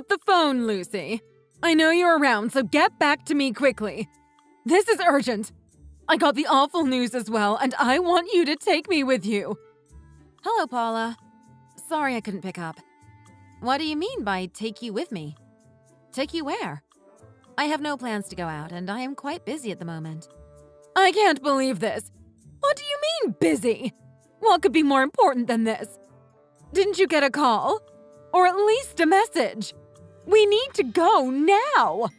the phone, Lucy. I know you're around, so get back to me quickly. This is urgent. I got the awful news as well, and I want you to take me with you. Hello, Paula. Sorry I couldn't pick up. What do you mean by take you with me? Take you where? I have no plans to go out, and I am quite busy at the moment. I can't believe this. What do you mean, busy? What could be more important than this? Didn't you get a call? Or at least a message? We need to go now!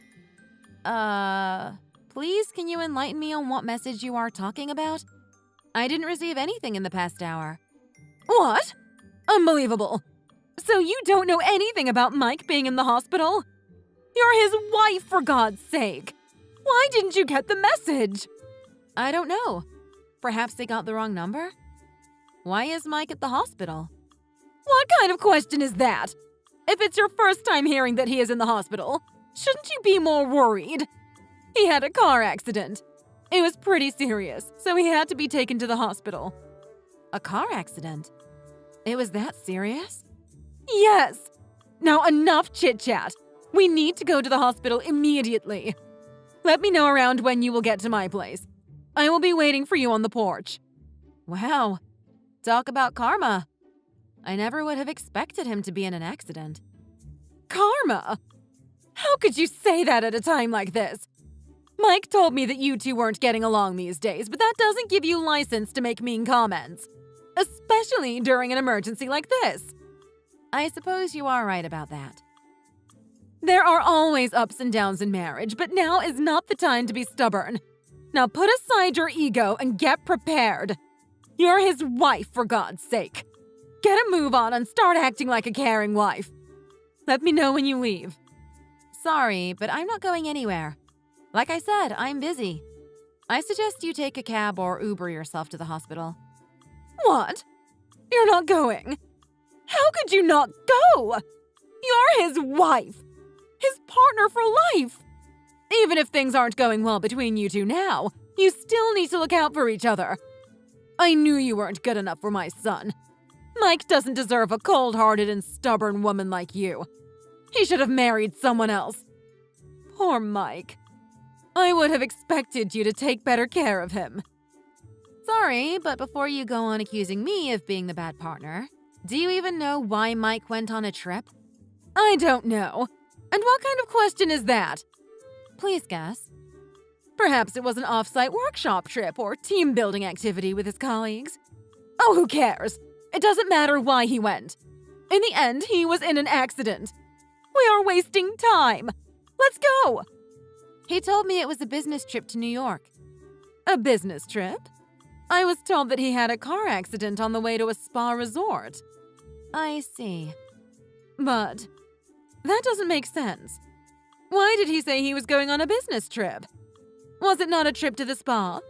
Please can you enlighten me on what message you are talking about? I didn't receive anything in the past hour. What? Unbelievable. So you don't know anything about Mike being in the hospital? You're his wife, for God's sake. Why didn't you get the message? I don't know. Perhaps they got the wrong number? Why is Mike at the hospital? What kind of question is that? If it's your first time hearing that he is in the hospital, shouldn't you be more worried? He had a car accident. It was pretty serious, so he had to be taken to the hospital. A car accident? It was that serious? Yes. Now enough chit-chat. We need to go to the hospital immediately. Let me know around when you will get to my place. I will be waiting for you on the porch. Wow. Talk about karma. I never would have expected him to be in an accident. Karma? How could you say that at a time like this? Mike told me that you two weren't getting along these days, but that doesn't give you license to make mean comments. Especially during an emergency like this. I suppose you are right about that. There are always ups and downs in marriage, but now is not the time to be stubborn. Now put aside your ego and get prepared. You're his wife, for God's sake. Get a move on and start acting like a caring wife. Let me know when you leave. Sorry, but I'm not going anywhere. Like I said, I'm busy. I suggest you take a cab or Uber yourself to the hospital. What? You're not going? How could you not go? You're his wife. His partner for life. Even if things aren't going well between you two now, you still need to look out for each other. I knew you weren't good enough for my son. Mike doesn't deserve a cold-hearted and stubborn woman like you. He should have married someone else. Poor Mike. I would have expected you to take better care of him. Sorry, but before you go on accusing me of being the bad partner, do you even know why Mike went on a trip? I don't know. And what kind of question is that? Please guess. Perhaps it was an off-site workshop trip or team-building activity with his colleagues. Oh, who cares? It doesn't matter why he went. In the end, he was in an accident. We are wasting time. Let's go. He told me it was a business trip to New York. A business trip? I was told that he had a car accident on the way to a spa resort. I see. But that doesn't make sense. Why did he say he was going on a business trip? Was it not a trip to the spa?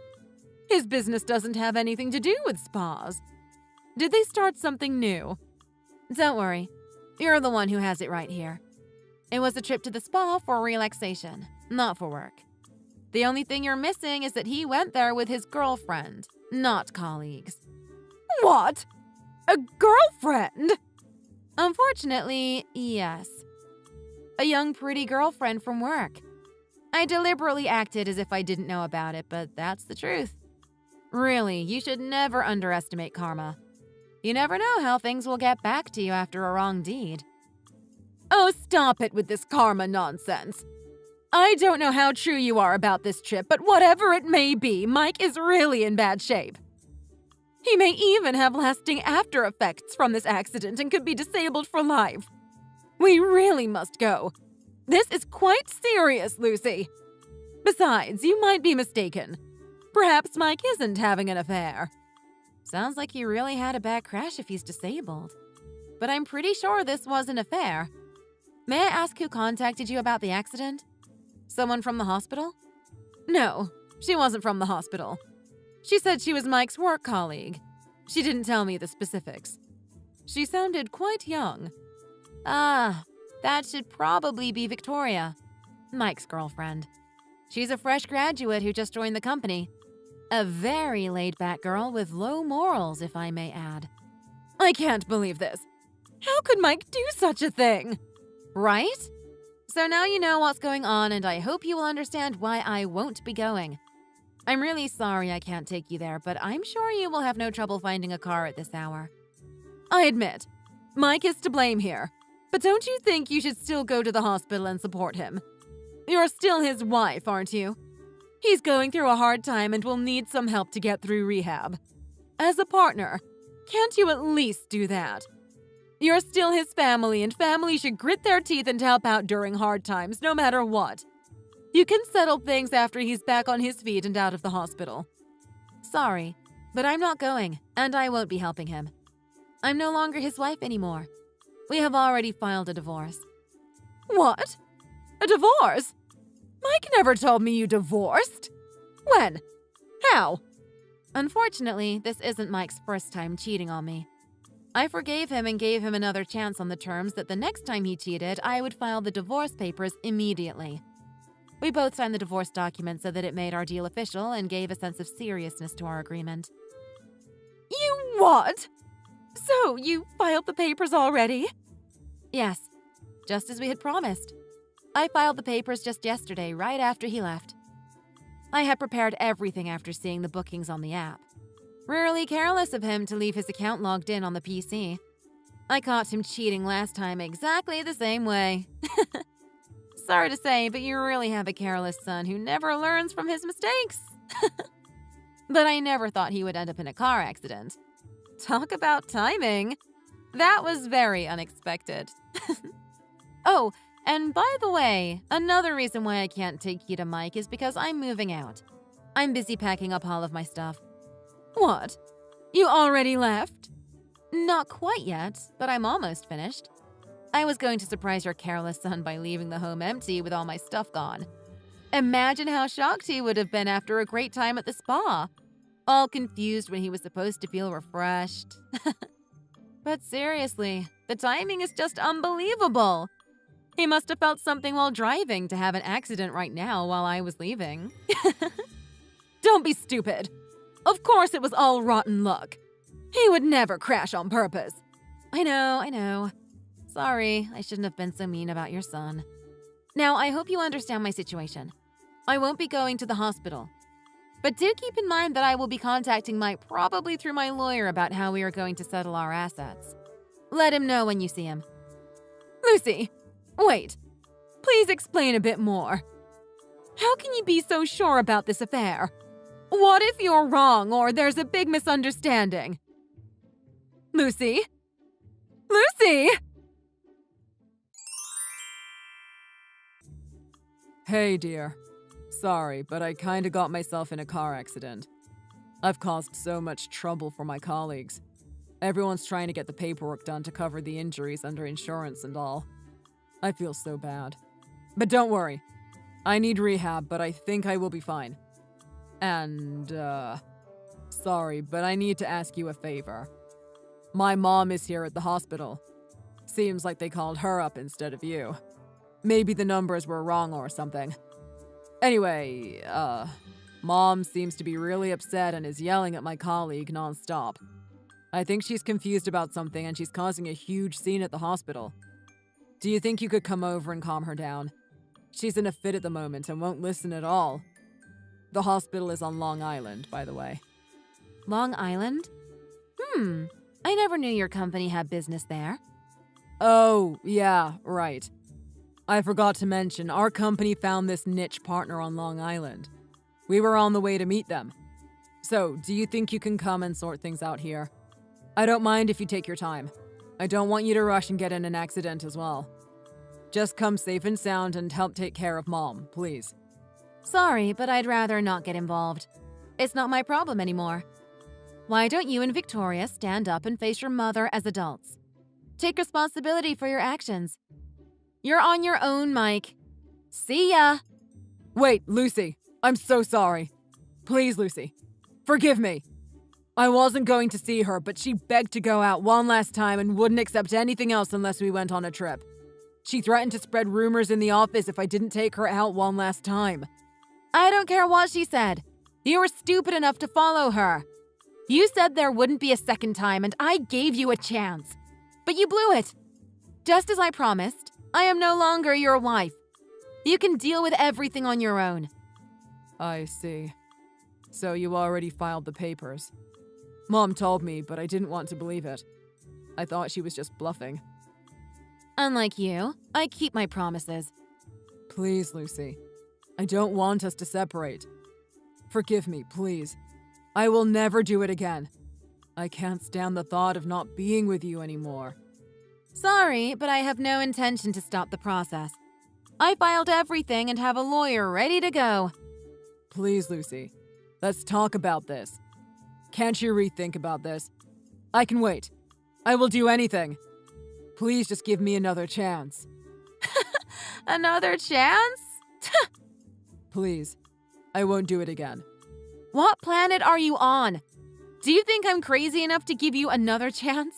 His business doesn't have anything to do with spas. Did they start something new? Don't worry. You're the one who has it right here. It was a trip to the spa for relaxation, not for work. The only thing you're missing is that he went there with his girlfriend, not colleagues. What? A girlfriend? Unfortunately, yes. A young, pretty girlfriend from work. I deliberately acted as if I didn't know about it, but that's the truth. Really, you should never underestimate karma. You never know how things will get back to you after a wrong deed. Oh, stop it with this karma nonsense. I don't know how true you are about this trip, but whatever it may be, Mike is really in bad shape. He may even have lasting after effects from this accident and could be disabled for life. We really must go. This is quite serious, Lucy. Besides, you might be mistaken. Perhaps Mike isn't having an affair. Sounds like he really had a bad crash if he's disabled. But I'm pretty sure this was an affair. May I ask who contacted you about the accident? Someone from the hospital? No, she wasn't from the hospital. She said she was Mike's work colleague. She didn't tell me the specifics. She sounded quite young. Ah, that should probably be Victoria, Mike's girlfriend. She's a fresh graduate who just joined the company. A very laid-back girl with low morals, if I may add. I can't believe this. How could Mike do such a thing? Right? So now you know what's going on, and I hope you will understand why I won't be going. I'm really sorry I can't take you there, but I'm sure you will have no trouble finding a car at this hour. I admit, Mike is to blame here. But don't you think you should still go to the hospital and support him? You're still his wife, aren't you? He's going through a hard time and will need some help to get through rehab. As a partner, can't you at least do that? You're still his family, and family should grit their teeth and help out during hard times, no matter what. You can settle things after he's back on his feet and out of the hospital. Sorry, but I'm not going, and I won't be helping him. I'm no longer his wife anymore. We have already filed a divorce. What? A divorce? Mike never told me you divorced. When? How? Unfortunately, this isn't Mike's first time cheating on me. I forgave him and gave him another chance on the terms that the next time he cheated, I would file the divorce papers immediately. We both signed the divorce document so that it made our deal official and gave a sense of seriousness to our agreement. You what? So, you filed the papers already? Yes, just as we had promised. I filed the papers just yesterday, right after he left. I had prepared everything after seeing the bookings on the app. Rarely careless of him to leave his account logged in on the PC. I caught him cheating last time exactly the same way. Sorry to say, but you really have a careless son who never learns from his mistakes. But I never thought he would end up in a car accident. Talk about timing. That was very unexpected. Oh, and by the way, another reason why I can't take you to Mike is because I'm moving out. I'm busy packing up all of my stuff. What? You already left? Not quite yet, but I'm almost finished. I was going to surprise your careless son by leaving the home empty with all my stuff gone. Imagine how shocked he would have been after a great time at the spa. All confused when he was supposed to feel refreshed. But seriously, the timing is just unbelievable. He must have felt something while driving to have an accident right now while I was leaving. Don't be stupid. Of course it was all rotten luck. He would never crash on purpose. I know. Sorry, I shouldn't have been so mean about your son. Now, I hope you understand my situation. I won't be going to the hospital. But do keep in mind that I will be contacting Mike probably through my lawyer about how we are going to settle our assets. Let him know when you see him. Lucy, wait. Please explain a bit more. How can you be so sure about this affair? What if you're wrong or there's a big misunderstanding? Lucy? Lucy! Hey, dear. Sorry, but I kinda got myself in a car accident. I've caused so much trouble for my colleagues. Everyone's trying to get the paperwork done to cover the injuries under insurance and all. I feel so bad. But don't worry. I need rehab, but I think I will be fine. And, sorry, but I need to ask you a favor. My mom is here at the hospital. Seems like they called her up instead of you. Maybe the numbers were wrong or something. Anyway, Mom seems to be really upset and is yelling at my colleague nonstop. I think she's confused about something and she's causing a huge scene at the hospital. Do you think you could come over and calm her down? She's in a fit at the moment and won't listen at all. The hospital is on Long Island, by the way. Long Island? I never knew your company had business there. Oh, yeah, right. I forgot to mention, our company found this niche partner on Long Island. We were on the way to meet them. So, do you think you can come and sort things out here? I don't mind if you take your time. I don't want you to rush and get in an accident as well. Just come safe and sound and help take care of Mom, please. Sorry, but I'd rather not get involved. It's not my problem anymore. Why don't you and Victoria stand up and face your mother as adults? Take responsibility for your actions. You're on your own, Mike. See ya! Wait, Lucy. I'm so sorry. Please, Lucy. Forgive me. I wasn't going to see her, but she begged to go out one last time and wouldn't accept anything else unless we went on a trip. She threatened to spread rumors in the office if I didn't take her out one last time. I don't care what she said. You were stupid enough to follow her. You said there wouldn't be a second time, and I gave you a chance. But you blew it. Just as I promised, I am no longer your wife. You can deal with everything on your own. I see. So you already filed the papers. Mom told me, but I didn't want to believe it. I thought she was just bluffing. Unlike you, I keep my promises. Please, Lucy. I don't want us to separate. Forgive me, please. I will never do it again. I can't stand the thought of not being with you anymore. Sorry, but I have no intention to stop the process. I filed everything and have a lawyer ready to go. Please, Lucy. Let's talk about this. Can't you rethink about this? I can wait. I will do anything. Please just give me another chance. Another chance? Please. I won't do it again. What planet are you on? Do you think I'm crazy enough to give you another chance?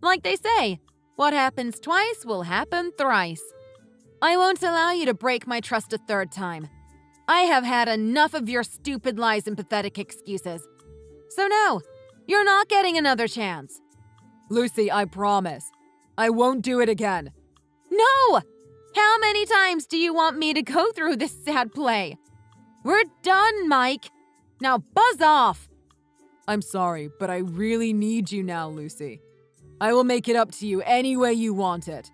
Like they say, what happens twice will happen thrice. I won't allow you to break my trust a third time. I have had enough of your stupid lies and pathetic excuses. So no, you're not getting another chance. Lucy, I promise. I won't do it again. No! How many times do you want me to go through this sad play? We're done, Mike. Now buzz off. I'm sorry, but I really need you now, Lucy. I will make it up to you any way you want it.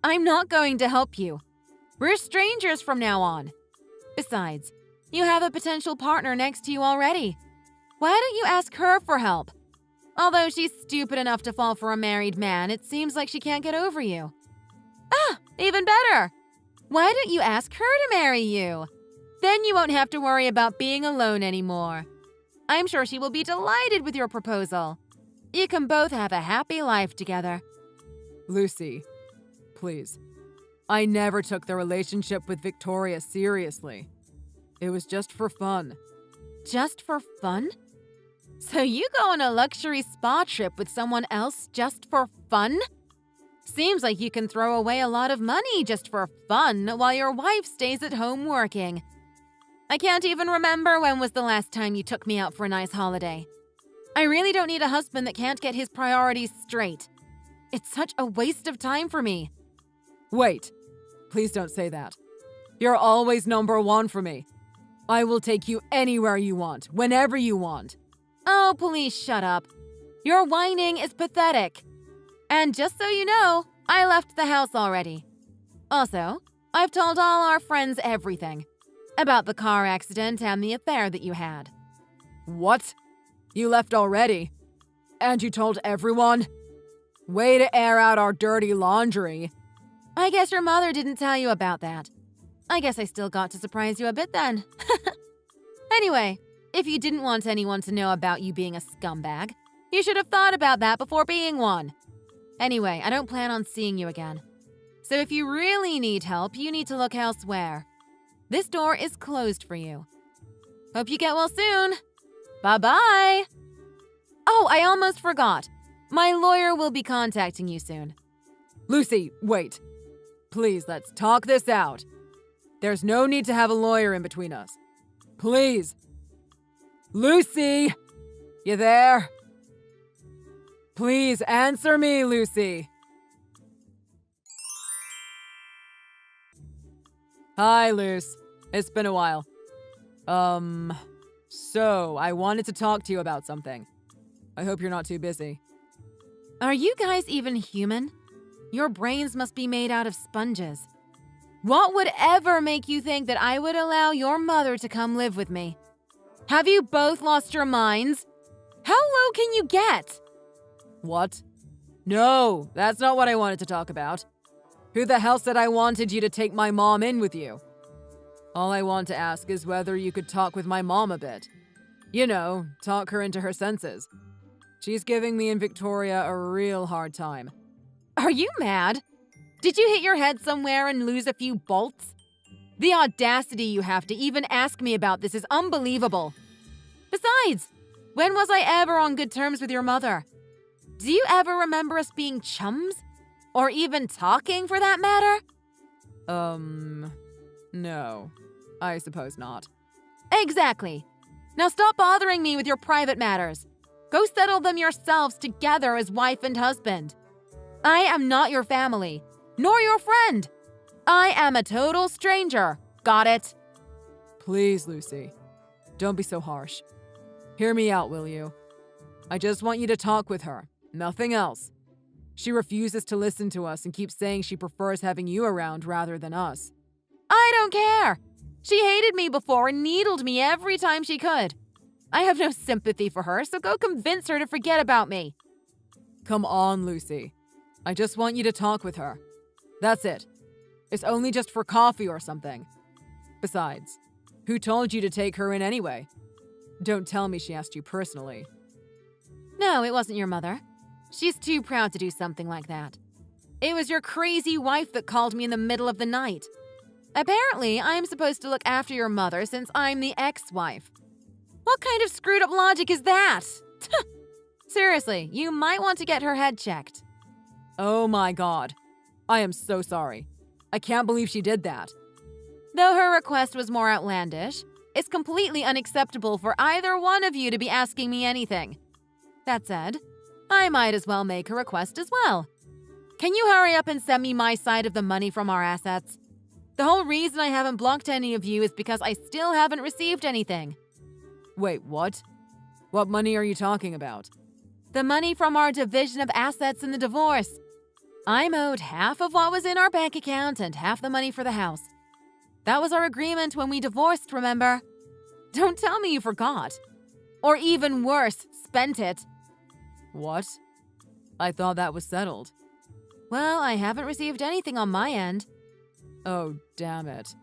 I'm not going to help you. We're strangers from now on. Besides, you have a potential partner next to you already. Why don't you ask her for help? Although she's stupid enough to fall for a married man, it seems like she can't get over you. Ah, even better. Why don't you ask her to marry you? Then you won't have to worry about being alone anymore. I'm sure she will be delighted with your proposal. You can both have a happy life together. Lucy, please. I never took the relationship with Victoria seriously. It was just for fun. Just for fun? So you go on a luxury spa trip with someone else just for fun? Seems like you can throw away a lot of money just for fun while your wife stays at home working. I can't even remember when was the last time you took me out for a nice holiday. I really don't need a husband that can't get his priorities straight. It's such a waste of time for me. Wait. Please don't say that. You're always number one for me. I will take you anywhere you want, whenever you want. Oh, please shut up. Your whining is pathetic. And just so you know, I left the house already. Also, I've told all our friends everything. About the car accident and the affair that you had. What? You left already? And you told everyone? Way to air out our dirty laundry. I guess your mother didn't tell you about that. I guess I still got to surprise you a bit then. Anyway, if you didn't want anyone to know about you being a scumbag, you should have thought about that before being one. Anyway, I don't plan on seeing you again. So if you really need help, you need to look elsewhere. This door is closed for you. Hope you get well soon. Bye-bye. Oh, I almost forgot. My lawyer will be contacting you soon. Lucy, wait. Please, let's talk this out. There's no need to have a lawyer in between us. Please. Lucy! You there? Please answer me, Lucy. Hi, Luce. It's been a while. So I wanted to talk to you about something. I hope you're not too busy. Are you guys even human? Your brains must be made out of sponges. What would ever make you think that I would allow your mother to come live with me? Have you both lost your minds? How low can you get? What? No, that's not what I wanted to talk about. Who the hell said I wanted you to take my mom in with you? All I want to ask is whether you could talk with my mom a bit. You know, talk her into her senses. She's giving me and Victoria a real hard time. Are you mad? Did you hit your head somewhere and lose a few bolts? The audacity you have to even ask me about this is unbelievable. Besides, when was I ever on good terms with your mother? Do you ever remember us being chums? Or even talking, for that matter? No. I suppose not. Exactly. Now stop bothering me with your private matters. Go settle them yourselves together as wife and husband. I am not your family. nor your friend. I am a total stranger. Got it? Please, Lucy. Don't be so harsh. Hear me out, will you? I just want you to talk with her. Nothing else. She refuses to listen to us and keeps saying she prefers having you around rather than us. I don't care. She hated me before and needled me every time she could. I have no sympathy for her, so go convince her to forget about me. Come on, Lucy. I just want you to talk with her. That's it. It's only just for coffee or something. Besides, who told you to take her in anyway? Don't tell me she asked you personally. No, it wasn't your mother. She's too proud to do something like that. It was your crazy wife that called me in the middle of the night. Apparently, I'm supposed to look after your mother since I'm the ex-wife. What kind of screwed up logic is that? Seriously, you might want to get her head checked. Oh my God. I am so sorry. I can't believe she did that. Though her request was more outlandish, it's completely unacceptable for either one of you to be asking me anything. That said, I might as well make a request as well. Can you hurry up and send me my side of the money from our assets? The whole reason I haven't blocked any of you is because I still haven't received anything. Wait, what? What money are you talking about? The money from our division of assets in the divorce. I'm owed half of what was in our bank account and half the money for the house. That was our agreement when we divorced, remember? Don't tell me you forgot. Or even worse, spent it. What? I thought that was settled. Well, I haven't received anything on my end. Oh, damn it.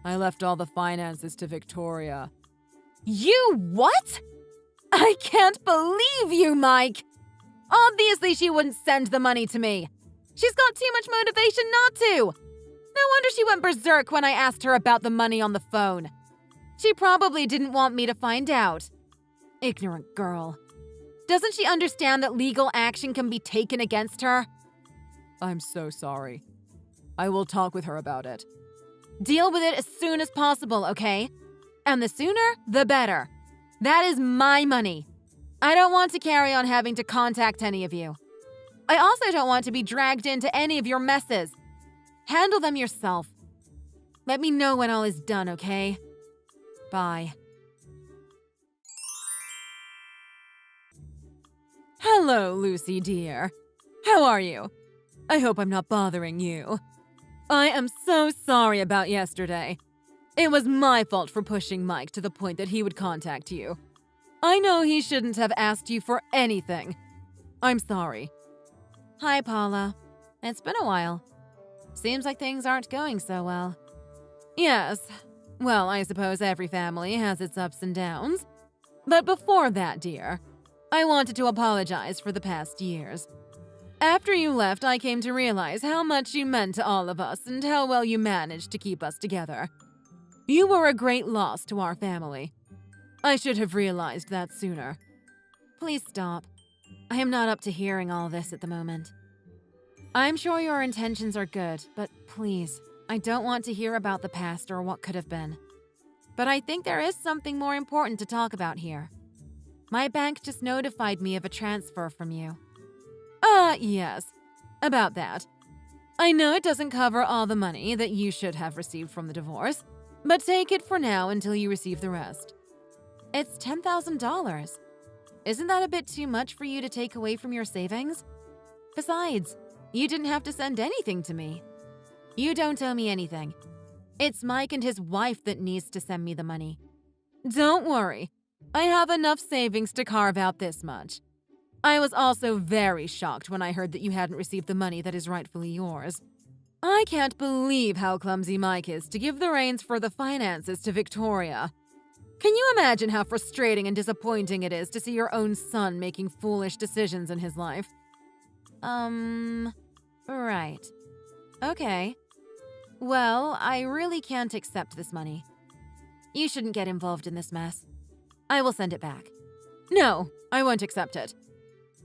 I left all the finances to Victoria. You what? I can't believe you, Mike! Obviously she wouldn't send the money to me. She's got too much motivation not to. No wonder she went berserk when I asked her about the money on the phone. She probably didn't want me to find out. Ignorant girl. Doesn't she understand that legal action can be taken against her? I'm so sorry. I will talk with her about it. Deal with it as soon as possible, okay? And the sooner, the better. That is my money. I don't want to carry on having to contact any of you. I also don't want to be dragged into any of your messes. Handle them yourself. Let me know when all is done, okay? Bye. Hello, Lucy dear. How are you? I hope I'm not bothering you. I am so sorry about yesterday. It was my fault for pushing Mike to the point that he would contact you. I know he shouldn't have asked you for anything. I'm sorry. Hi, Paula. It's been a while. Seems like things aren't going so well. Yes. Well, I suppose every family has its ups and downs. But before that, dear, I wanted to apologize for the past years. After you left, I came to realize how much you meant to all of us and how well you managed to keep us together. You were a great loss to our family. I should have realized that sooner. Please stop. I am not up to hearing all this at the moment. I'm sure your intentions are good, but please, I don't want to hear about the past or what could have been. But I think there is something more important to talk about here. My bank just notified me of a transfer from you. Yes. About that. I know it doesn't cover all the money that you should have received from the divorce, but take it for now until you receive the rest. It's $10,000. Isn't that a bit too much for you to take away from your savings? Besides, you didn't have to send anything to me. You don't owe me anything. It's Mike and his wife that needs to send me the money. Don't worry. I have enough savings to carve out this much. I was also very shocked when I heard that you hadn't received the money that is rightfully yours. I can't believe how clumsy Mike is to give the reins for the finances to Victoria. Can you imagine how frustrating and disappointing it is to see your own son making foolish decisions in his life? Right. Okay. Well, I really can't accept this money. You shouldn't get involved in this mess. I will send it back. No, I won't accept it.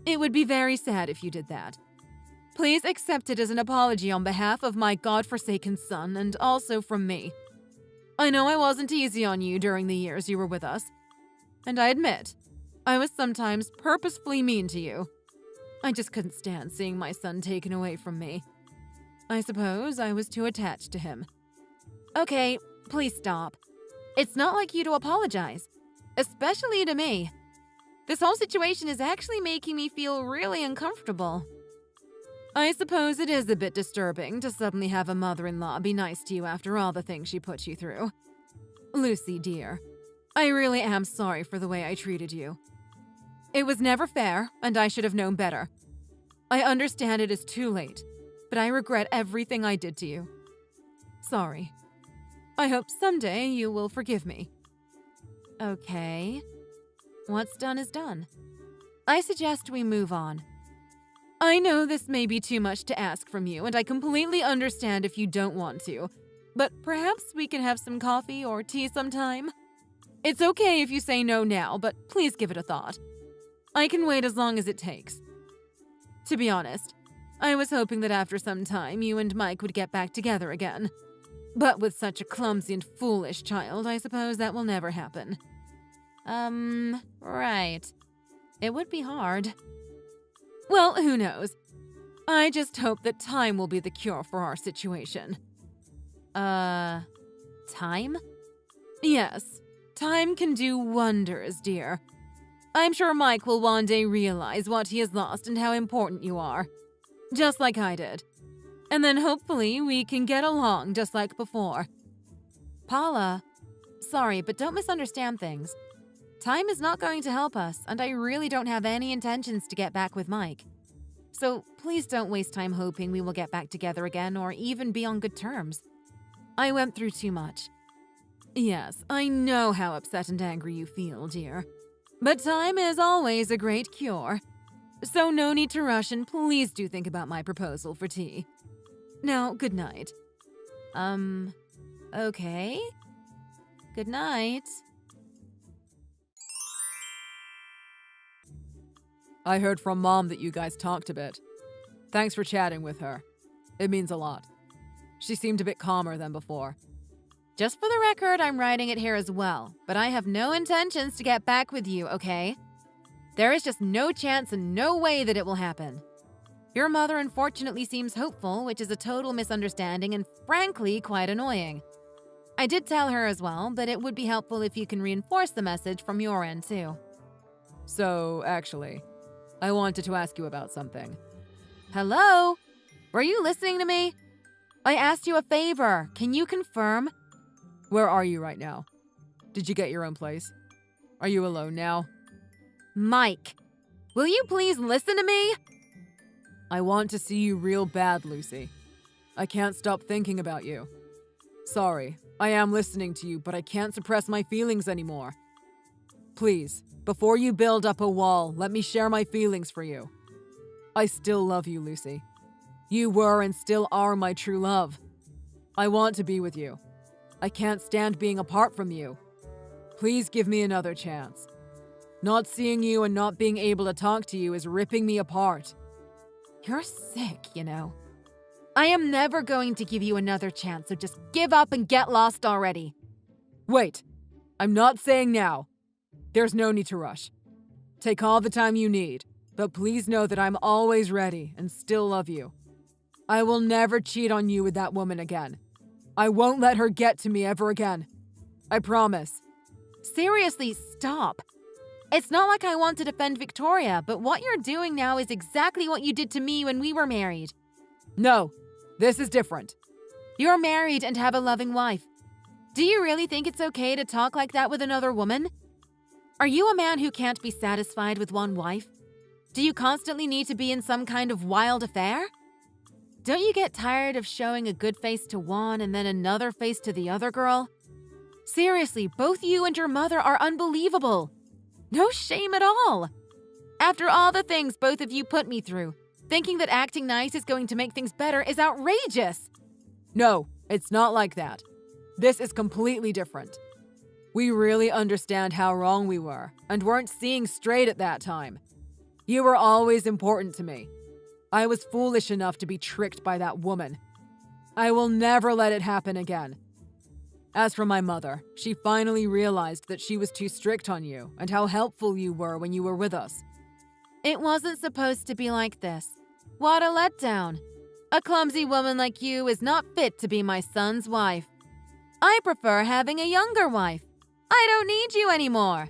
It would be very sad if you did that. Please accept it as an apology on behalf of my godforsaken son and also from me. I know I wasn't easy on you during the years you were with us. And I admit, I was sometimes purposefully mean to you. I just couldn't stand seeing my son taken away from me. I suppose I was too attached to him. Okay, please stop. It's not like you to apologize, especially to me. This whole situation is actually making me feel really uncomfortable. I suppose it is a bit disturbing to suddenly have a mother-in-law be nice to you after all the things she put you through. Lucy, dear, I really am sorry for the way I treated you. It was never fair, and I should have known better. I understand it is too late, but I regret everything I did to you. Sorry. I hope someday you will forgive me. Okay. What's done is done. I suggest we move on. I know this may be too much to ask from you, and I completely understand if you don't want to, but perhaps we can have some coffee or tea sometime? It's okay if you say no now, but please give it a thought. I can wait as long as it takes. To be honest, I was hoping that after some time you and Mike would get back together again. But with such a clumsy and foolish child, I suppose that will never happen. Right. It would be hard. Well, who knows? I just hope that time will be the cure for our situation. Time? Yes, time can do wonders, dear. I'm sure Mike will one day realize what he has lost and how important you are. Just like I did. And then hopefully we can get along just like before. Paula, sorry, but don't misunderstand things. Time is not going to help us, and I really don't have any intentions to get back with Mike. So please don't waste time hoping we will get back together again or even be on good terms. I went through too much. Yes, I know how upset and angry you feel, dear. But time is always a great cure. So no need to rush, and please do think about my proposal for tea. Now, good night. Okay. Good night. I heard from Mom that you guys talked a bit. Thanks for chatting with her. It means a lot. She seemed a bit calmer than before. Just for the record, I'm writing it here as well, but I have no intentions to get back with you, okay? There is just no chance and no way that it will happen. Your mother unfortunately seems hopeful, which is a total misunderstanding and frankly quite annoying. I did tell her as well, but it would be helpful if you can reinforce the message from your end too. So, actually, I wanted to ask you about something. Hello? Were you listening to me? I asked you a favor. Can you confirm? Where are you right now? Did you get your own place? Are you alone now? Mike, will you please listen to me? I want to see you real bad, Lucy. I can't stop thinking about you. Sorry, I am listening to you, but I can't suppress my feelings anymore. Please, before you build up a wall, let me share my feelings for you. I still love you, Lucy. You were and still are my true love. I want to be with you. I can't stand being apart from you. Please give me another chance. Not seeing you and not being able to talk to you is ripping me apart. You're sick, you know. I am never going to give you another chance, so just give up and get lost already. Wait, I'm not saying now. There's no need to rush. Take all the time you need, but please know that I'm always ready and still love you. I will never cheat on you with that woman again. I won't let her get to me ever again. I promise. Seriously, stop. It's not like I want to defend Victoria, but what you're doing now is exactly what you did to me when we were married. No, this is different. You're married and have a loving wife. Do you really think it's okay to talk like that with another woman? Are you a man who can't be satisfied with one wife? Do you constantly need to be in some kind of wild affair? Don't you get tired of showing a good face to one and then another face to the other girl? Seriously, both you and your mother are unbelievable. No shame at all. After all the things both of you put me through, thinking that acting nice is going to make things better is outrageous. No, it's not like that. This is completely different. We really understand how wrong we were and weren't seeing straight at that time. You were always important to me. I was foolish enough to be tricked by that woman. I will never let it happen again. As for my mother, she finally realized that she was too strict on you and how helpful you were when you were with us. It wasn't supposed to be like this. What a letdown. A clumsy woman like you is not fit to be my son's wife. I prefer having a younger wife. I don't need you anymore.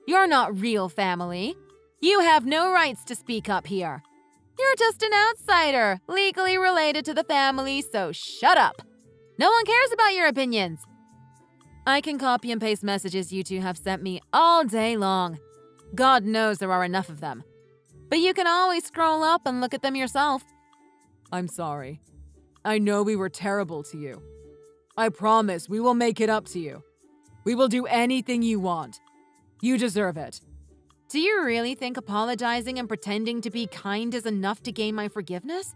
You're not real family. You have no rights to speak up here. You're just an outsider, legally related to the family, so shut up. No one cares about your opinions. I can copy and paste messages you two have sent me all day long. God knows there are enough of them. But you can always scroll up and look at them yourself. I'm sorry. I know we were terrible to you. I promise we will make it up to you. We will do anything you want. You deserve it. Do you really think apologizing and pretending to be kind is enough to gain my forgiveness?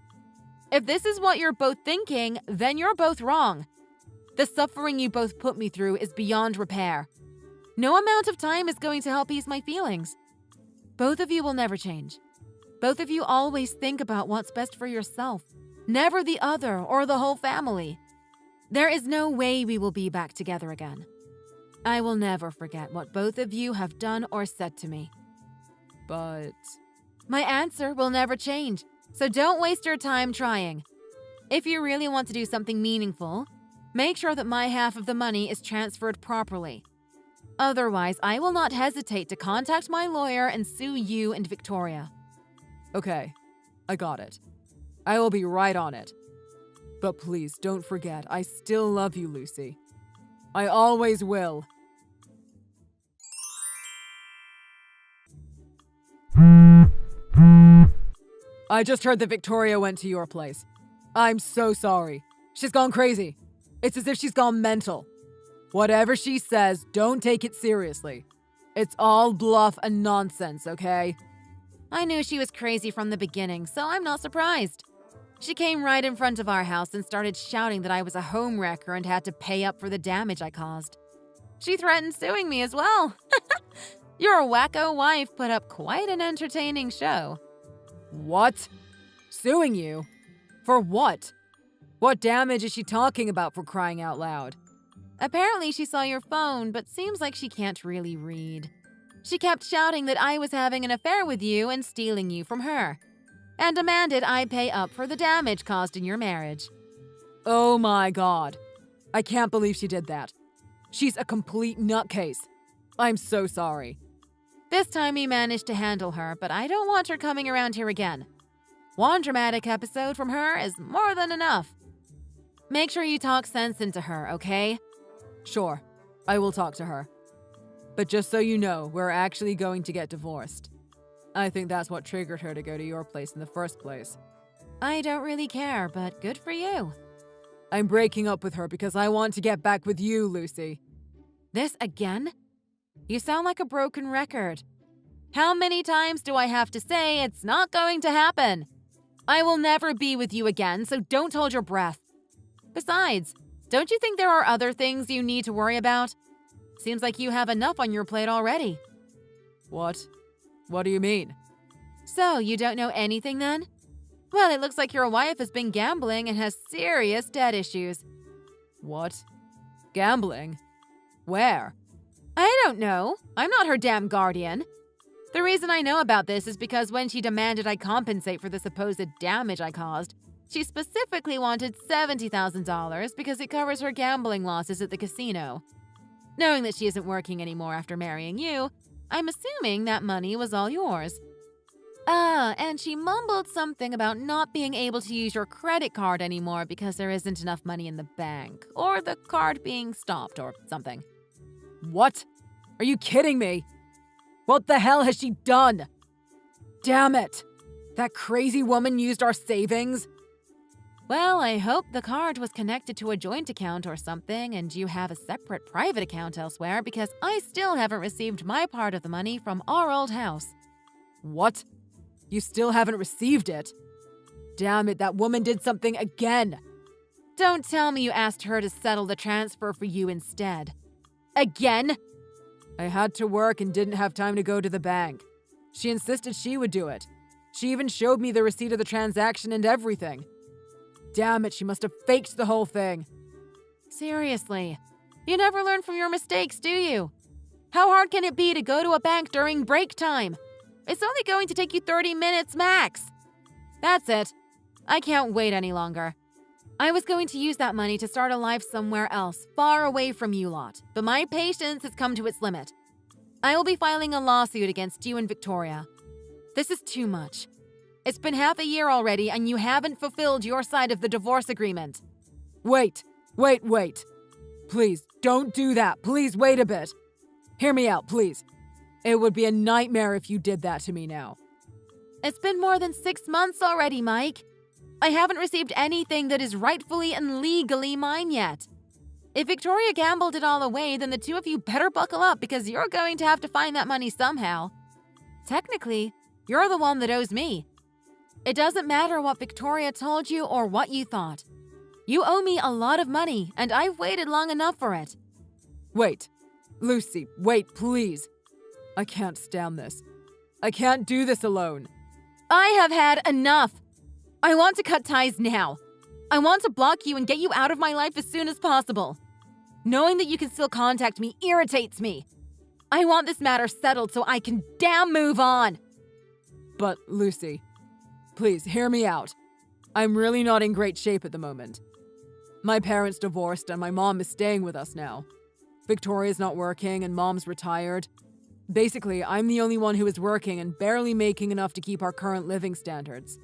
If this is what you're both thinking, then you're both wrong. The suffering you both put me through is beyond repair. No amount of time is going to help ease my feelings. Both of you will never change. Both of you always think about what's best for yourself, never the other or the whole family. There is no way we will be back together again. I will never forget what both of you have done or said to me. But my answer will never change, so don't waste your time trying. If you really want to do something meaningful, make sure that my half of the money is transferred properly. Otherwise, I will not hesitate to contact my lawyer and sue you and Victoria. okay, I got it. I will be right on it. But please don't forget, I still love you, Lucy. I always will. I just heard that Victoria went to your place. I'm so sorry. She's gone crazy. It's as if she's gone mental. Whatever she says, don't take it seriously. It's all bluff and nonsense, okay? I knew she was crazy from the beginning, so I'm not surprised. She came right in front of our house and started shouting that I was a homewrecker and had to pay up for the damage I caused. She threatened suing me as well. Your wacko wife put up quite an entertaining show. What? Suing you? For what? What damage is she talking about, for crying out loud? Apparently she saw your phone, but seems like she can't really read. She kept shouting that I was having an affair with you and stealing you from her, and demanded I pay up for the damage caused in your marriage. Oh my god. I can't believe she did that. She's a complete nutcase. I'm so sorry. This time we managed to handle her, but I don't want her coming around here again. One dramatic episode from her is more than enough. Make sure you talk sense into her, okay? Sure, I will talk to her. But just so you know, we're actually going to get divorced. I think that's what triggered her to go to your place in the first place. I don't really care, but good for you. I'm breaking up with her because I want to get back with you, Lucy. This again? You sound like a broken record. How many times do I have to say it's not going to happen? I will never be with you again, so don't hold your breath. Besides, don't you think there are other things you need to worry about? Seems like you have enough on your plate already. What? What do you mean? So, you don't know anything then? Well, it looks like your wife has been gambling and has serious debt issues. What? Gambling? Where? I don't know. I'm not her damn guardian. The reason I know about this is because when she demanded I compensate for the supposed damage I caused, she specifically wanted $70,000 because it covers her gambling losses at the casino. Knowing that she isn't working anymore after marrying you, I'm assuming that money was all yours. And she mumbled something about not being able to use your credit card anymore because there isn't enough money in the bank, or the card being stopped or something. What? Are you kidding me? What the hell has she done? Damn it! That crazy woman used our savings? Well, I hope the card was connected to a joint account or something and you have a separate private account elsewhere because I still haven't received my part of the money from our old house. What? You still haven't received it? Damn it, that woman did something again! Don't tell me you asked her to settle the transfer for you instead. Again? I had to work and didn't have time to go to the bank. She insisted she would do it. She even showed me the receipt of the transaction and everything. Damn it, she must have faked the whole thing. Seriously, you never learn from your mistakes, do you? How hard can it be to go to a bank during break time? It's only going to take you 30 minutes max. That's it. I can't wait any longer. I was going to use that money to start a life somewhere else, far away from you lot, but my patience has come to its limit. I will be filing a lawsuit against you and Victoria. This is too much. It's been half a year already, and you haven't fulfilled your side of the divorce agreement. Wait. Please, don't do that. Please, wait a bit. Hear me out, please. It would be a nightmare if you did that to me now. It's been more than 6 months already, Mike. I haven't received anything that is rightfully and legally mine yet. If Victoria gambled it all away, then the two of you better buckle up because you're going to have to find that money somehow. Technically, you're the one that owes me. It doesn't matter what Victoria told you or what you thought. You owe me a lot of money, and I've waited long enough for it. Wait. Lucy, wait, please. I can't stand this. I can't do this alone. I have had enough. I want to cut ties now. I want to block you and get you out of my life as soon as possible. Knowing that you can still contact me irritates me. I want this matter settled so I can damn move on. But, Lucy, please hear me out. I'm really not in great shape at the moment. My parents divorced and my mom is staying with us now. Victoria's not working and Mom's retired. Basically, I'm the only one who is working and barely making enough to keep our current living standards.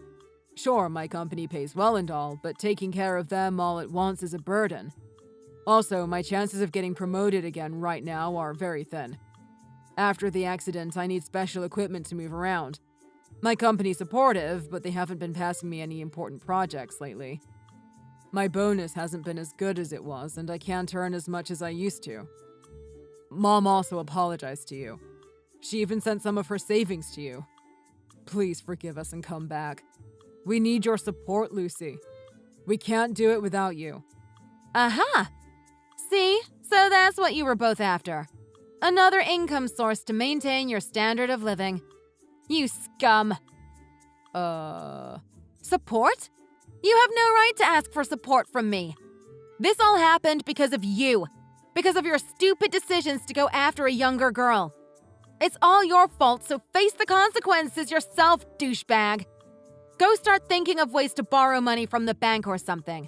Sure, my company pays well and all, but taking care of them all at once is a burden. Also, my chances of getting promoted again right now are very thin. After the accident, I need special equipment to move around. My company's supportive, but they haven't been passing me any important projects lately. My bonus hasn't been as good as it was, and I can't earn as much as I used to. Mom also apologized to you. She even sent some of her savings to you. Please forgive us and come back. We need your support, Lucy. We can't do it without you. Aha! See? So that's what you were both after. Another income source to maintain your standard of living. You scum. Support? You have no right to ask for support from me. This all happened because of you. Because of your stupid decisions to go after a younger girl. It's all your fault, so face the consequences yourself, douchebag. Go start thinking of ways to borrow money from the bank or something.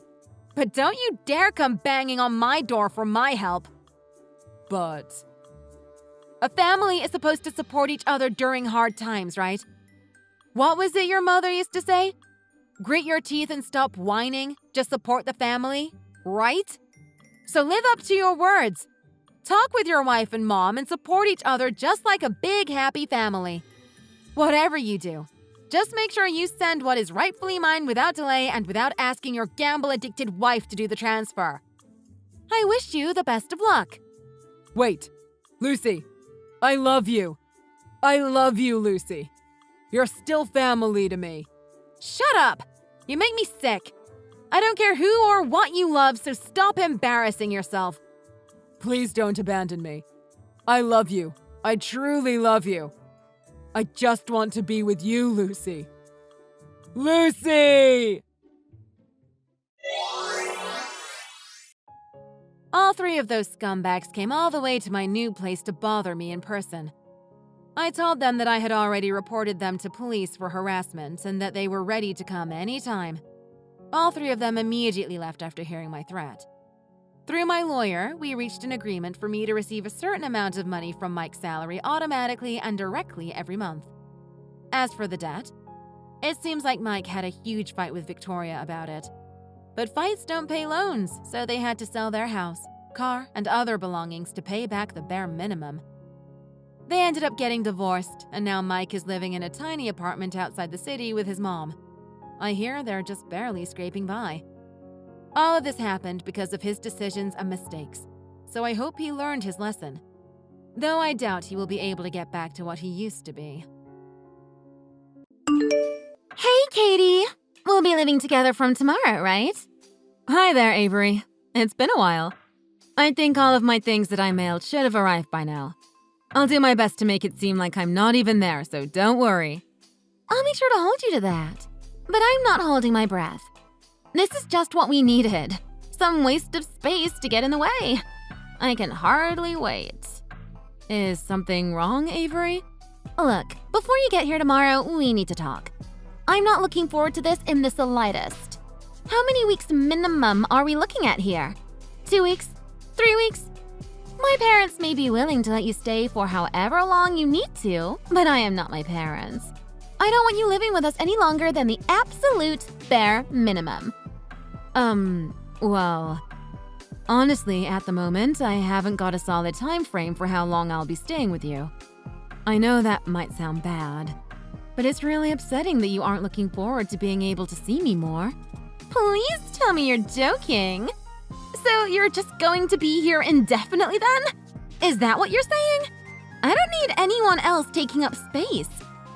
But don't you dare come banging on my door for my help. But... A family is supposed to support each other during hard times, right? What was it your mother used to say? Grit your teeth and stop whining. Just support the family, right? So live up to your words. Talk with your wife and mom and support each other just like a big happy family. Whatever you do, just make sure you send what is rightfully mine without delay and without asking your gamble-addicted wife to do the transfer. I wish you the best of luck. Wait, Lucy, I love you. I love you, Lucy. You're still family to me. Shut up! You make me sick. I don't care who or what you love, so stop embarrassing yourself. Please don't abandon me. I love you. I truly love you. I just want to be with you, Lucy. Lucy! All three of those scumbags came all the way to my new place to bother me in person. I told them that I had already reported them to police for harassment and that they were ready to come anytime. All three of them immediately left after hearing my threat. Through my lawyer, we reached an agreement for me to receive a certain amount of money from Mike's salary automatically and directly every month. As for the debt, it seems like Mike had a huge fight with Victoria about it. But fights don't pay loans, so they had to sell their house, car, and other belongings to pay back the bare minimum. They ended up getting divorced, and now Mike is living in a tiny apartment outside the city with his mom. I hear they're just barely scraping by. All of this happened because of his decisions and mistakes, so I hope he learned his lesson. Though I doubt he will be able to get back to what he used to be. Hey, Katie! We'll be living together from tomorrow, right? Hi there, Avery. It's been a while. I think all of my things that I mailed should have arrived by now. I'll do my best to make it seem like I'm not even there, so don't worry. I'll make sure to hold you to that. But I'm not holding my breath. This is just what we needed. Some waste of space to get in the way. I can hardly wait. Is something wrong, Avery? Look, before you get here tomorrow, we need to talk. I'm not looking forward to this in the slightest. How many weeks minimum are we looking at here? 2 weeks? 3 weeks? My parents may be willing to let you stay for however long you need to, but I am not my parents. I don't want you living with us any longer than the absolute bare minimum. Well, honestly, at the moment, I haven't got a solid time frame for how long I'll be staying with you. I know that might sound bad, but it's really upsetting that you aren't looking forward to being able to see me more. Please tell me you're joking. So you're just going to be here indefinitely then? Is that what you're saying? I don't need anyone else taking up space.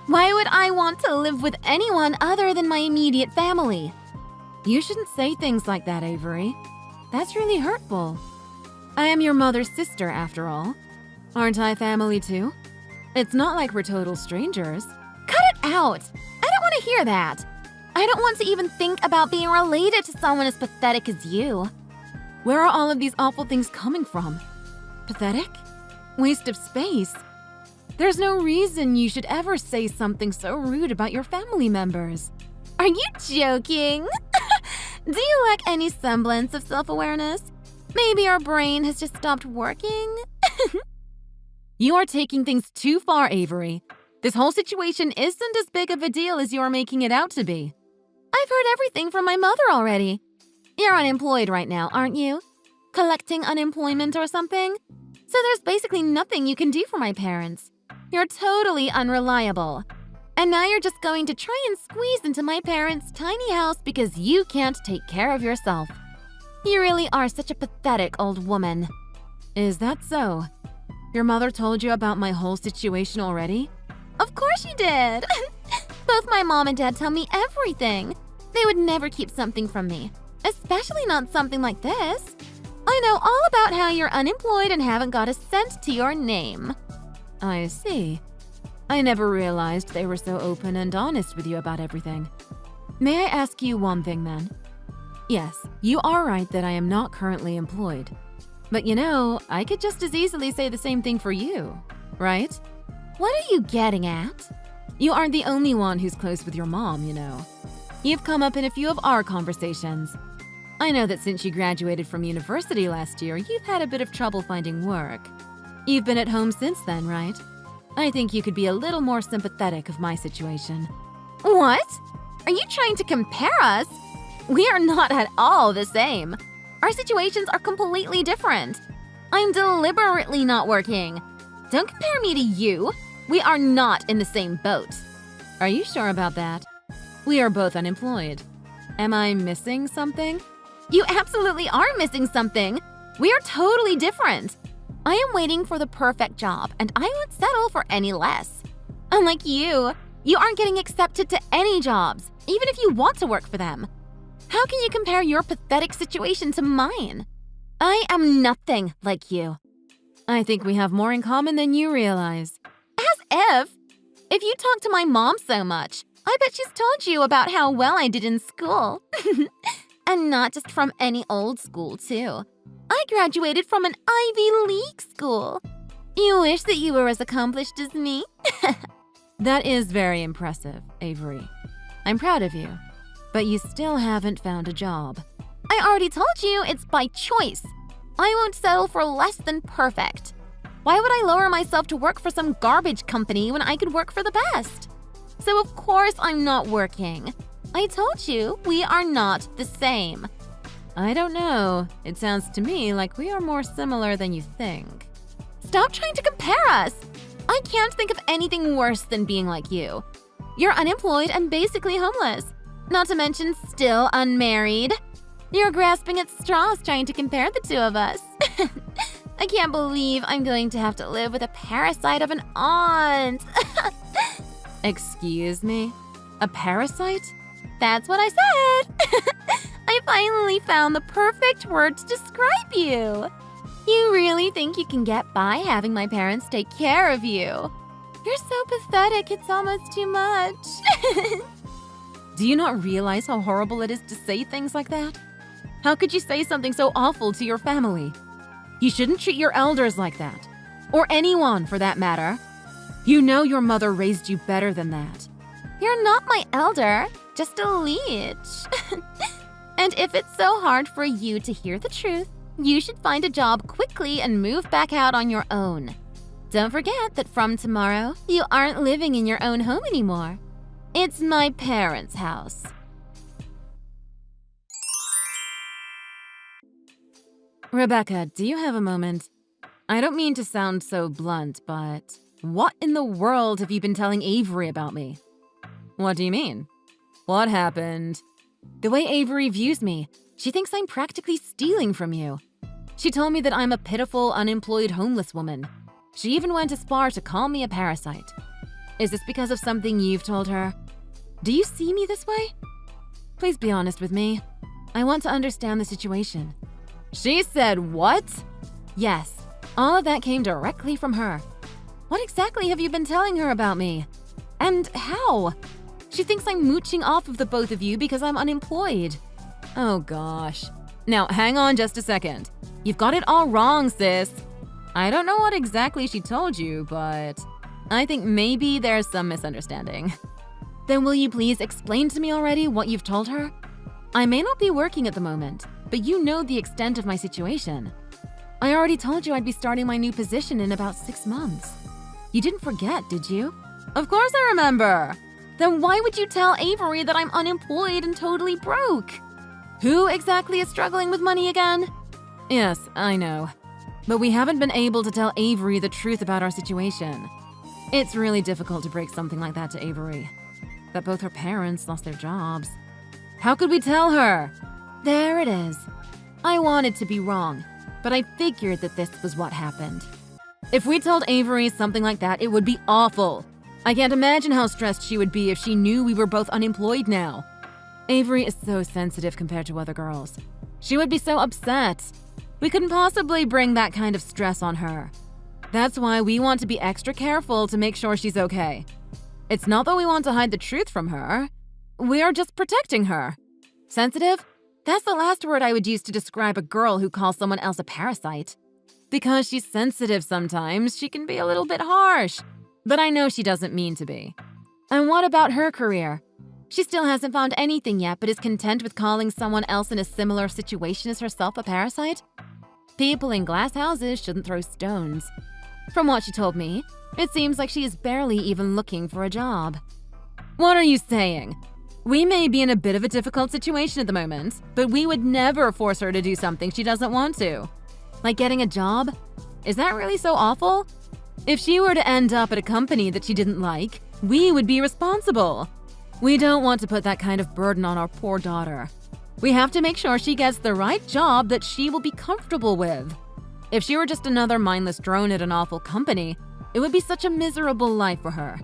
Why would I want to live with anyone other than my immediate family? You shouldn't say things like that, Avery. That's really hurtful. I am your mother's sister, after all. Aren't I family too? It's not like we're total strangers. Cut it out! I don't want to hear that. I don't want to even think about being related to someone as pathetic as you. Where are all of these awful things coming from? Pathetic? Waste of space? There's no reason you should ever say something so rude about your family members. Are you joking? Do you lack any semblance of self-awareness? Maybe your brain has just stopped working? You are taking things too far, Avery. This whole situation isn't as big of a deal as you are making it out to be. I've heard everything from my mother already. You're unemployed right now, aren't you? Collecting unemployment or something? So there's basically nothing you can do for my parents. You're totally unreliable. And now you're just going to try and squeeze into my parents' tiny house because you can't take care of yourself. You really are such a pathetic old woman. Is that so? Your mother told you about my whole situation already? Of course she did. Both my mom and dad tell me everything. They would never keep something from me, especially not something like this. I know all about how you're unemployed and haven't got a cent to your name. I see. I never realized they were so open and honest with you about everything. May I ask you one thing then? Yes, you are right that I am not currently employed. But you know, I could just as easily say the same thing for you, right? What are you getting at? You aren't the only one who's close with your mom, you know. You've come up in a few of our conversations. I know that since you graduated from university last year, you've had a bit of trouble finding work. You've been at home since then, right? I think you could be a little more sympathetic of my situation. What? Are you trying to compare us? We are not at all the same. Our situations are completely different. I'm deliberately not working. Don't compare me to you. We are not in the same boat. Are you sure about that? We are both unemployed. Am I missing something? You absolutely are missing something. We are totally different. I am waiting for the perfect job, and I won't settle for any less. Unlike you aren't getting accepted to any jobs, even if you want to work for them. How can you compare your pathetic situation to mine? I am nothing like you. I think we have more in common than you realize. As if you talk to my mom so much, I bet she's told you about how well I did in school. And not just from any old school, too. I graduated from an Ivy League school. You wish that you were as accomplished as me? That is very impressive, Avery. I'm proud of you. But you still haven't found a job. I already told you it's by choice. I won't settle for less than perfect. Why would I lower myself to work for some garbage company when I could work for the best? So of course I'm not working. I told you we are not the same. I don't know. It sounds to me like we are more similar than you think. Stop trying to compare us. I can't think of anything worse than being like you. You're unemployed and basically homeless. Not to mention still unmarried. You're grasping at straws trying to compare the two of us. I can't believe I'm going to have to live with a parasite of an aunt. Excuse me? A parasite? That's what I said. I finally found the perfect word to describe you. You really think you can get by having my parents take care of you? You're so pathetic, it's almost too much. Do you not realize how horrible it is to say things like that? How could you say something so awful to your family? You shouldn't treat your elders like that. Or anyone, for that matter. You know your mother raised you better than that. You're not my elder, just a leech. And if it's so hard for you to hear the truth, you should find a job quickly and move back out on your own. Don't forget that from tomorrow, you aren't living in your own home anymore. It's my parents' house. Rebecca, do you have a moment? I don't mean to sound so blunt, but what in the world have you been telling Avery about me? What do you mean? What happened? The way Avery views me, she thinks I'm practically stealing from you. She told me that I'm a pitiful, unemployed homeless woman. She even went as far to call me a parasite. Is this because of something you've told her? Do you see me this way? Please be honest with me. I want to understand the situation. She said what? Yes, all of that came directly from her. What exactly have you been telling her about me? And how? She thinks I'm mooching off of the both of you because I'm unemployed. Oh gosh. Now hang on just a second. You've got it all wrong, sis. I don't know what exactly she told you, but I think maybe there's some misunderstanding. Then will you please explain to me already what you've told her? I may not be working at the moment, but you know the extent of my situation. I already told you I'd be starting my new position in about 6 months. You didn't forget, did you? Of course I remember. Then why would you tell Avery that I'm unemployed and totally broke? Who exactly is struggling with money again? Yes, I know. But we haven't been able to tell Avery the truth about our situation. It's really difficult to break something like that to Avery. That both her parents lost their jobs. How could we tell her? There it is. I wanted to be wrong, but I figured that this was what happened. If we told Avery something like that, it would be awful. I can't imagine how stressed she would be if she knew we were both unemployed now. Avery is so sensitive compared to other girls. She would be so upset. We couldn't possibly bring that kind of stress on her. That's why we want to be extra careful to make sure she's okay. It's not that we want to hide the truth from her. We are just protecting her. Sensitive? That's the last word I would use to describe a girl who calls someone else a parasite. Because she's sensitive sometimes, she can be a little bit harsh. But I know she doesn't mean to be. And what about her career? She still hasn't found anything yet, but is content with calling someone else in a similar situation as herself a parasite? People in glass houses shouldn't throw stones. From what she told me, it seems like she is barely even looking for a job. What are you saying? We may be in a bit of a difficult situation at the moment, but we would never force her to do something she doesn't want to. Like getting a job? Is that really so awful? If she were to end up at a company that she didn't like, we would be responsible. We don't want to put that kind of burden on our poor daughter. We have to make sure she gets the right job that she will be comfortable with. If she were just another mindless drone at an awful company, it would be such a miserable life for her.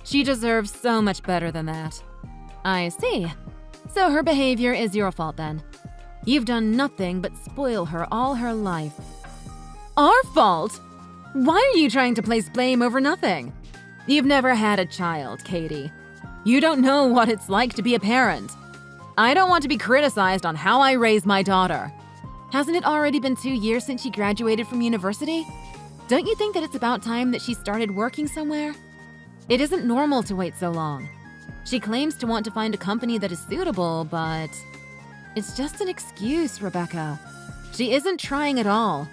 She deserves so much better than that. I see. So her behavior is your fault then. You've done nothing but spoil her all her life. Our fault? Why are you trying to place blame over nothing? You've never had a child, Katie. You don't know what it's like to be a parent. I don't want to be criticized on how I raise my daughter. Hasn't it already been 2 years since she graduated from university? Don't you think that it's about time that she started working somewhere? It isn't normal to wait so long. She claims to want to find a company that is suitable, but it's just an excuse, Rebecca. She isn't trying at all.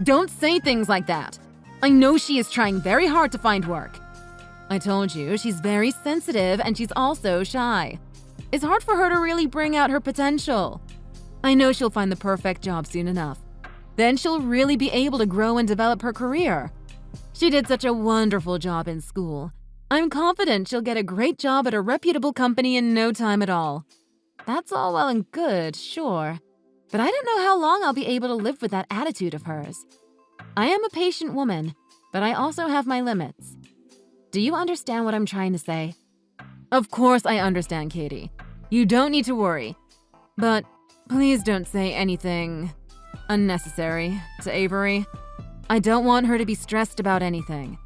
Don't say things like that. I know she is trying very hard to find work. I told you, she's very sensitive and she's also shy. It's hard for her to really bring out her potential. I know she'll find the perfect job soon enough. Then she'll really be able to grow and develop her career. She did such a wonderful job in school. I'm confident she'll get a great job at a reputable company in no time at all. That's all well and good, sure. But I don't know how long I'll be able to live with that attitude of hers. I am a patient woman, but I also have my limits. Do you understand what I'm trying to say? Of course I understand, Katie. You don't need to worry. But please don't say anything unnecessary to Avery. I don't want her to be stressed about anything.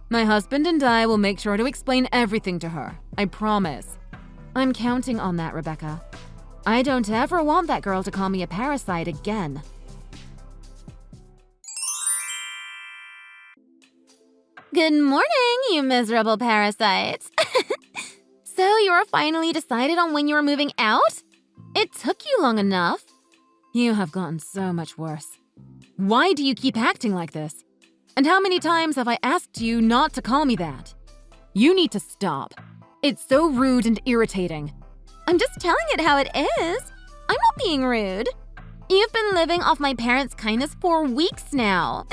My husband and I will make sure to explain everything to her. I promise. I'm counting on that, Rebecca. I don't ever want that girl to call me a parasite again. Good morning, you miserable parasites. So you were finally decided on when you were moving out? It took you long enough. You have gotten so much worse. Why do you keep acting like this? And how many times have I asked you not to call me that? You need to stop. It's so rude and irritating. I'm just telling it how it is. I'm not being rude. You've been living off my parents' kindness for weeks now.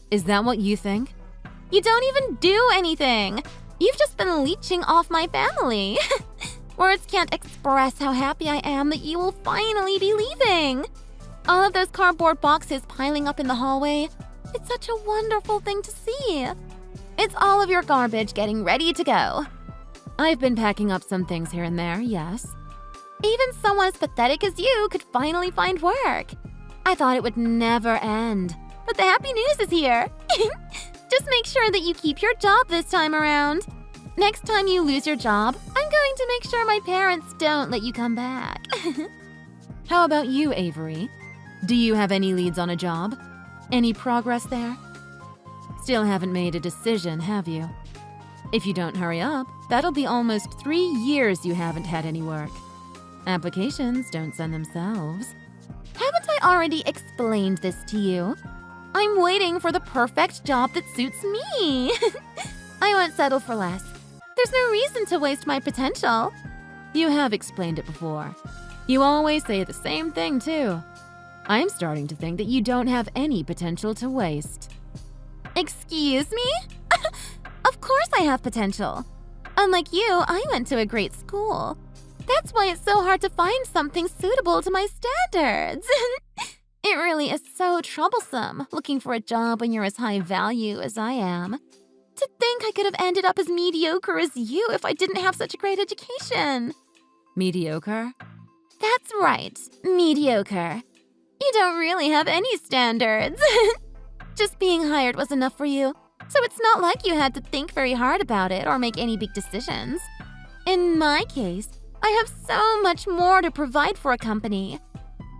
Is that what you think? You don't even do anything. You've just been leeching off my family. Words can't express how happy I am that you will finally be leaving. All of those cardboard boxes piling up in the hallway. It's such a wonderful thing to see. It's all of your garbage getting ready to go. I've been packing up some things here and there, yes. Even someone as pathetic as you could finally find work. I thought it would never end, but the happy news is here. Just make sure that you keep your job this time around. Next time you lose your job, I'm going to make sure my parents don't let you come back. How about you, Avery? Do you have any leads on a job? Any progress there? Still haven't made a decision, have you? If you don't hurry up, that'll be almost 3 years you haven't had any work. Applications don't send themselves. Haven't I already explained this to you? I'm waiting for the perfect job that suits me. I won't settle for less. There's no reason to waste my potential. You have explained it before. You always say the same thing, too. I'm starting to think that you don't have any potential to waste. Excuse me? Of course I have potential. Unlike you, I went to a great school. That's why it's so hard to find something suitable to my standards. It really is so troublesome looking for a job when you're as high value as I am. To think I could have ended up as mediocre as you if I didn't have such a great education. Mediocre? That's right, mediocre. You don't really have any standards. Just being hired was enough for you, so it's not like you had to think very hard about it or make any big decisions. In my case, I have so much more to provide for a company.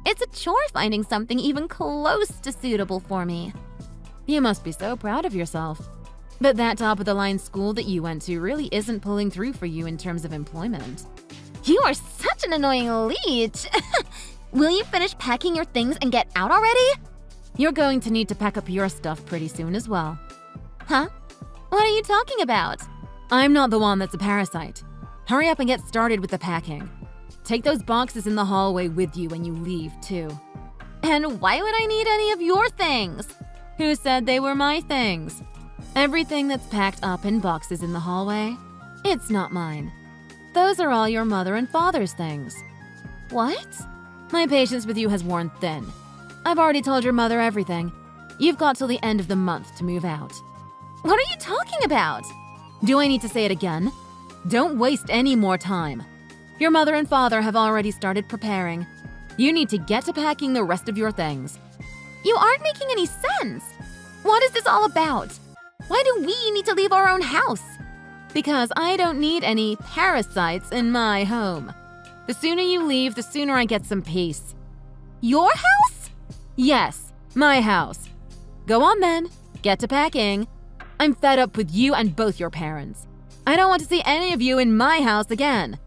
It's a chore finding something even close to suitable for me. You must be so proud of yourself. But that top-of-the-line school that you went to really isn't pulling through for you in terms of employment. You are such an annoying leech. Will you finish packing your things and get out already? You're going to need to pack up your stuff pretty soon as well. Huh? What are you talking about? I'm not the one that's a parasite. Hurry up and get started with the packing. Take those boxes in the hallway with you when you leave, too. And why would I need any of your things? Who said they were my things? Everything that's packed up in boxes in the hallway, it's not mine. Those are all your mother and father's things. What? My patience with you has worn thin. I've already told your mother everything. You've got till the end of the month to move out. What are you talking about? Do I need to say it again? Don't waste any more time. Your mother and father have already started preparing. You need to get to packing the rest of your things. You aren't making any sense. What is this all about? Why do we need to leave our own house? Because I don't need any parasites in my home. The sooner you leave, the sooner I get some peace. Your house? Yes, my house. Go on then, get to packing. I'm fed up with you and both your parents. I don't want to see any of you in my house again.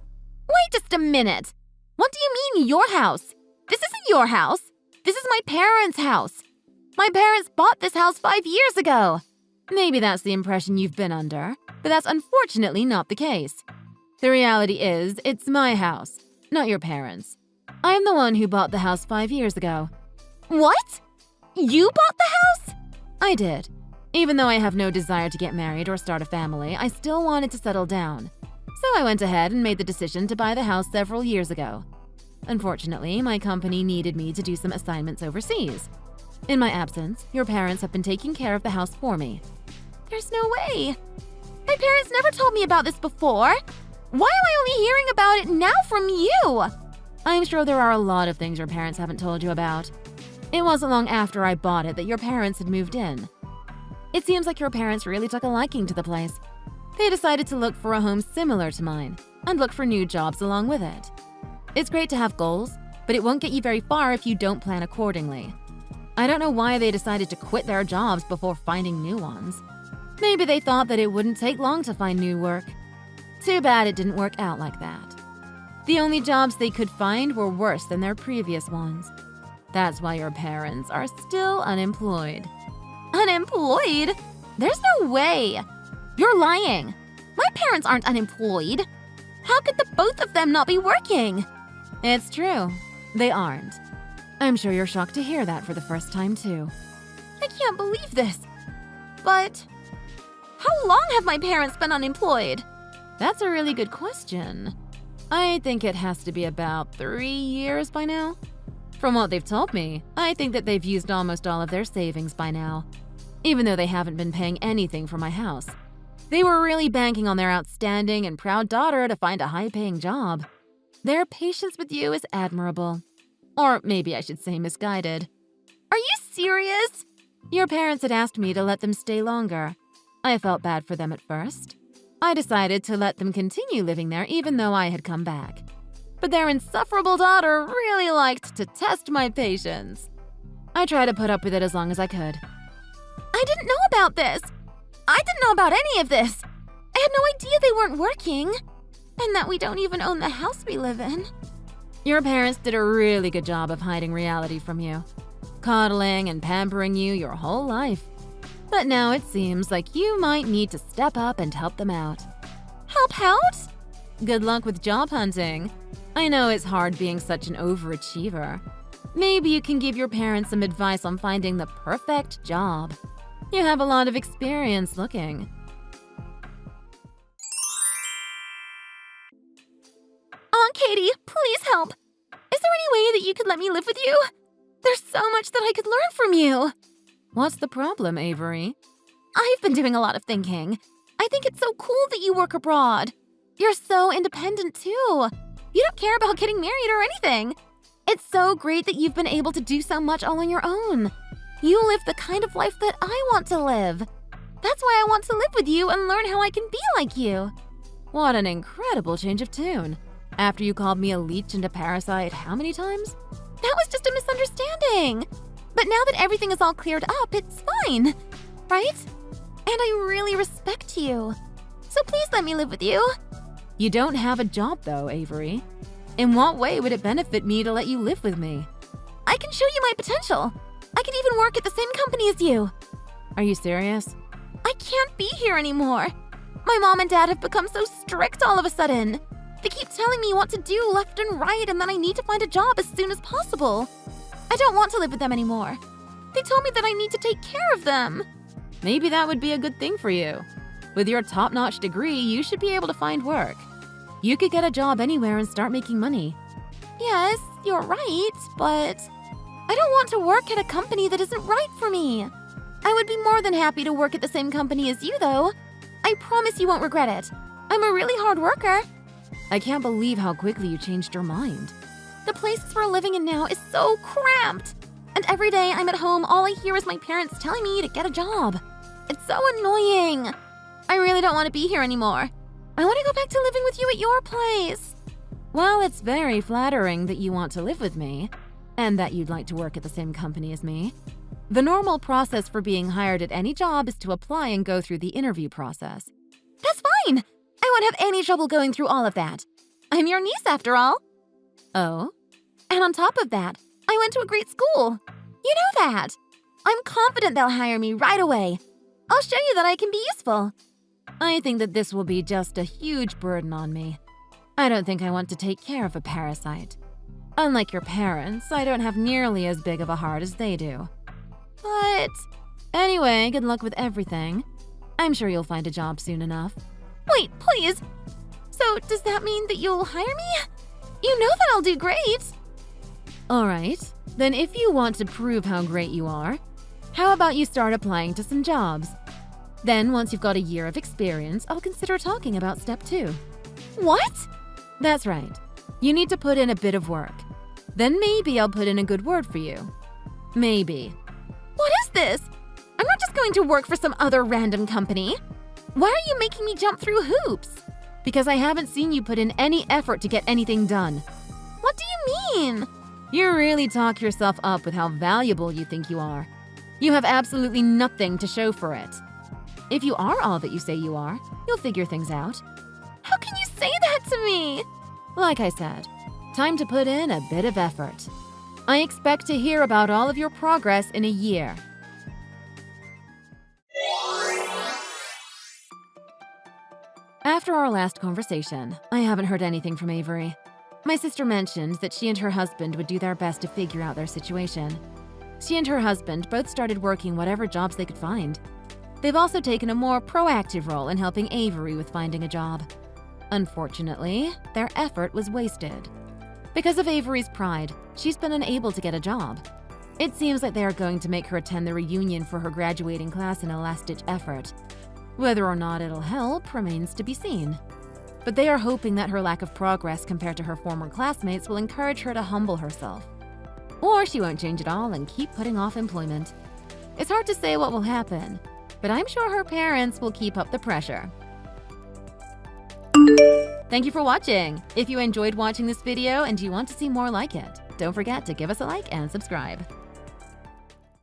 Wait just a minute. What do you mean, your house? This isn't your house. This is my parents' house. My parents bought this house 5 years ago. Maybe that's the impression you've been under, but that's unfortunately not the case. The reality is, it's my house, not your parents'. I'm the one who bought the house 5 years ago. What? You bought the house? I did. Even though I have no desire to get married or start a family, I still wanted to settle down. So I went ahead and made the decision to buy the house several years ago. Unfortunately, my company needed me to do some assignments overseas. In my absence, your parents have been taking care of the house for me. There's no way. My parents never told me about this before. Why am I only hearing about it now from you? I'm sure there are a lot of things your parents haven't told you about. It wasn't long after I bought it that your parents had moved in. It seems like your parents really took a liking to the place. They decided to look for a home similar to mine and look for new jobs along with it. It's great to have goals, but it won't get you very far if you don't plan accordingly. I don't know why they decided to quit their jobs before finding new ones. Maybe they thought that it wouldn't take long to find new work. Too bad it didn't work out like that. The only jobs they could find were worse than their previous ones. That's why your parents are still unemployed. Unemployed? There's no way. You're lying. My parents aren't unemployed. How could the both of them not be working? It's true. They aren't. I'm sure you're shocked to hear that for the first time, too. I can't believe this. But how long have my parents been unemployed? That's a really good question. I think it has to be about 3 years by now. From what they've told me, I think that they've used almost all of their savings by now, even though they haven't been paying anything for my house. They were really banking on their outstanding and proud daughter to find a high-paying job. Their patience with you is admirable. Or maybe I should say misguided. Are you serious? Your parents had asked me to let them stay longer. I felt bad for them at first. I decided to let them continue living there even though I had come back. But their insufferable daughter really liked to test my patience. I tried to put up with it as long as I could. I didn't know about this. I didn't know about any of this. I had no idea they weren't working. And that we don't even own the house we live in. Your parents did a really good job of hiding reality from you, coddling and pampering you your whole life. But now it seems like you might need to step up and help them out. Help out? Good luck with job hunting. I know it's hard being such an overachiever. Maybe you can give your parents some advice on finding the perfect job. You have a lot of experience looking. Aunt Katie, please help. Is there any way that you could let me live with you? There's so much that I could learn from you. What's the problem, Avery? I've been doing a lot of thinking. I think it's so cool that you work abroad. You're so independent, too. You don't care about getting married or anything. It's so great that you've been able to do so much all on your own. You live the kind of life that I want to live. That's why I want to live with you and learn how I can be like you. What an incredible change of tune. After you called me a leech and a parasite how many times? That was just a misunderstanding. But now that everything is all cleared up, it's fine, right? And I really respect you. So please let me live with you. You don't have a job, though, Avery. In what way would it benefit me to let you live with me? I can show you my potential. I could even work at the same company as you. Are you serious? I can't be here anymore. My mom and dad have become so strict all of a sudden. They keep telling me what to do left and right and that I need to find a job as soon as possible. I don't want to live with them anymore. They told me that I need to take care of them. Maybe that would be a good thing for you. With your top-notch degree, you should be able to find work. You could get a job anywhere and start making money. Yes, you're right, but I don't want to work at a company that isn't right for me. I would be more than happy to work at the same company as you, though. I promise you won't regret it. I'm a really hard worker. I can't believe how quickly you changed your mind. The place we're living in now is so cramped. And every day I'm at home, all I hear is my parents telling me to get a job. It's so annoying. I really don't want to be here anymore. I want to go back to living with you at your place. Well, it's very flattering that you want to live with me, and that you'd like to work at the same company as me. The normal process for being hired at any job is to apply and go through the interview process. That's fine. I won't have any trouble going through all of that. I'm your niece, after all. Oh? And on top of that, I went to a great school. You know that. I'm confident they'll hire me right away. I'll show you that I can be useful. I think that this will be just a huge burden on me. I don't think I want to take care of a parasite. Unlike your parents, I don't have nearly as big of a heart as they do. But anyway, good luck with everything. I'm sure you'll find a job soon enough. Wait, please. So does that mean that you'll hire me? You know that I'll do great. All right. Then if you want to prove how great you are, how about you start applying to some jobs? Then once you've got a year of experience, I'll consider talking about step 2. What? That's right. You need to put in a bit of work. Then maybe I'll put in a good word for you. Maybe. What is this? I'm not just going to work for some other random company. Why are you making me jump through hoops? Because I haven't seen you put in any effort to get anything done. What do you mean? You really talk yourself up with how valuable you think you are. You have absolutely nothing to show for it. If you are all that you say you are, you'll figure things out. How can you say that to me? Like I said, time to put in a bit of effort. I expect to hear about all of your progress in a year. After our last conversation, I haven't heard anything from Avery. My sister mentioned that she and her husband would do their best to figure out their situation. She and her husband both started working whatever jobs they could find. They've also taken a more proactive role in helping Avery with finding a job. Unfortunately, their effort was wasted. Because of Avery's pride, she's been unable to get a job. It seems like they are going to make her attend the reunion for her graduating class in a last-ditch effort. Whether or not it'll help remains to be seen. But they are hoping that her lack of progress compared to her former classmates will encourage her to humble herself. Or she won't change at all and keep putting off employment. It's hard to say what will happen, but I'm sure her parents will keep up the pressure. Thank you for watching! If you enjoyed watching this video and you want to see more like it, don't forget to give us a like and subscribe.